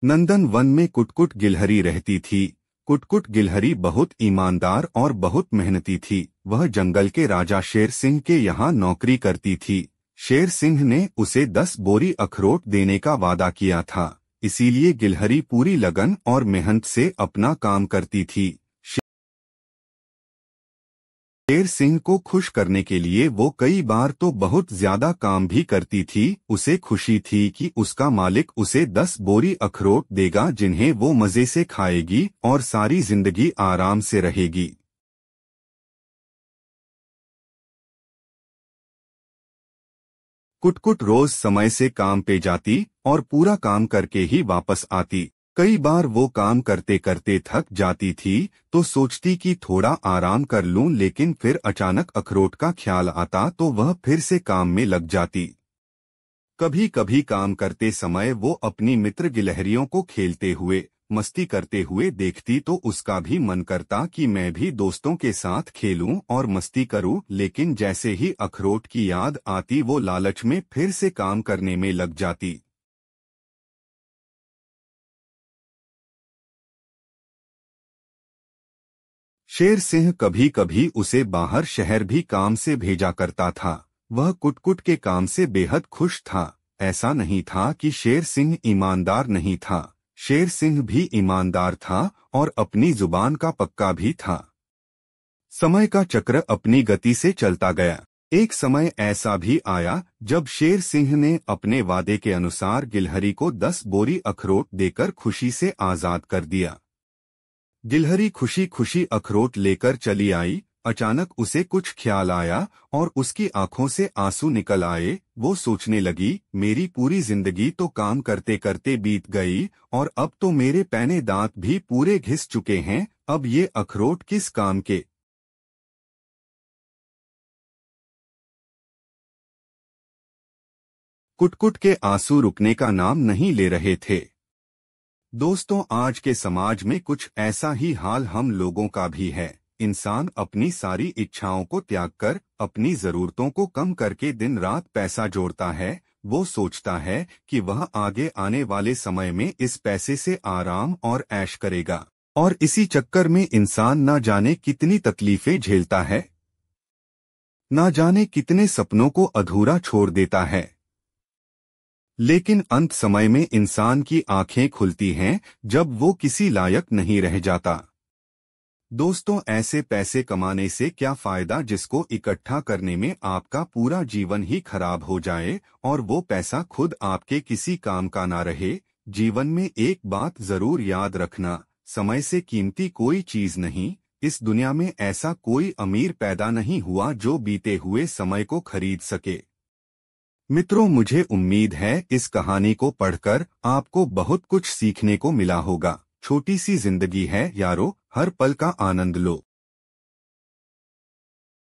नंदन one में कुटकुट गिलहरी रहती थी। कुटकुट गिलहरी बहुत ईमानदार और बहुत मेहनती थी। वह जंगल के राजा शेर सिंह के यहाँ नौकरी करती थी। शेर सिंह ने उसे 10 बोरी अखरोट देने का वादा किया था, इसीलिए गिलहरी पूरी लगन और मेहनत से अपना काम करती थी। शेर सिंह को खुश करने के लिए वो कई बार तो बहुत ज्यादा काम भी करती थी। उसे खुशी थी कि उसका मालिक उसे 10 बोरी अखरोट देगा जिन्हें वो मजे से खाएगी और सारी जिंदगी आराम से रहेगी। कुटकुट रोज समय से काम पे जाती और पूरा काम करके ही वापस आती। कई बार वो काम करते करते थक जाती थी तो सोचती कि थोड़ा आराम कर लूं, लेकिन फिर अचानक अखरोट का ख्याल आता तो वह फिर से काम में लग जाती। कभी कभी काम करते समय वो अपनी मित्र गिलहरियों को खेलते हुए, मस्ती करते हुए देखती तो उसका भी मन करता कि मैं भी दोस्तों के साथ खेलूं और मस्ती करूं, लेकिन जैसे ही अखरोट की याद आती वो लालच में फिर से काम करने में लग जाती। शेर सिंह कभी कभी उसे बाहर शहर भी काम से भेजा करता था। वह कुटकुट के काम से बेहद खुश था। ऐसा नहीं था कि शेर सिंह ईमानदार नहीं था। शेर सिंह भी ईमानदार था और अपनी जुबान का पक्का भी था। समय का चक्र अपनी गति से चलता गया। एक समय ऐसा भी आया जब शेर सिंह ने अपने वादे के अनुसार गिलहरी को 10 बोरी अखरोट देकर खुशी से आजाद कर दिया। गिलहरी खुशी खुशी अखरोट लेकर चली आई। अचानक उसे कुछ ख्याल आया और उसकी आंखों से आंसू निकल आए। वो सोचने लगी, मेरी पूरी जिंदगी तो काम करते करते बीत गई और अब तो मेरे पैने दांत भी पूरे घिस चुके हैं। अब ये अखरोट किस काम के। कुटकुट के आंसू रुकने का नाम नहीं ले रहे थे। दोस्तों, आज के समाज में कुछ ऐसा ही हाल हम लोगों का भी है। इंसान अपनी सारी इच्छाओं को त्याग कर अपनी जरूरतों को कम करके दिन रात पैसा जोड़ता है। वो सोचता है कि वह आगे आने वाले समय में इस पैसे से आराम और ऐश करेगा, और इसी चक्कर में इंसान न जाने कितनी तकलीफें झेलता है, न जाने कितने सपनों को अधूरा छोड़ देता है। लेकिन अंत समय में इंसान की आंखें खुलती हैं जब वो किसी लायक नहीं रह जाता। दोस्तों, ऐसे पैसे कमाने से क्या फायदा जिसको इकट्ठा करने में आपका पूरा जीवन ही खराब हो जाए और वो पैसा खुद आपके किसी काम का ना रहे। जीवन में एक बात जरूर याद रखना, समय से कीमती कोई चीज नहीं। इस दुनिया में ऐसा कोई अमीर पैदा नहीं हुआ जो बीते हुए समय को खरीद सके। मित्रों, मुझे उम्मीद है इस कहानी को पढ़कर आपको बहुत कुछ सीखने को मिला होगा। छोटी सी जिंदगी है यारो, हर पल का आनंद लो।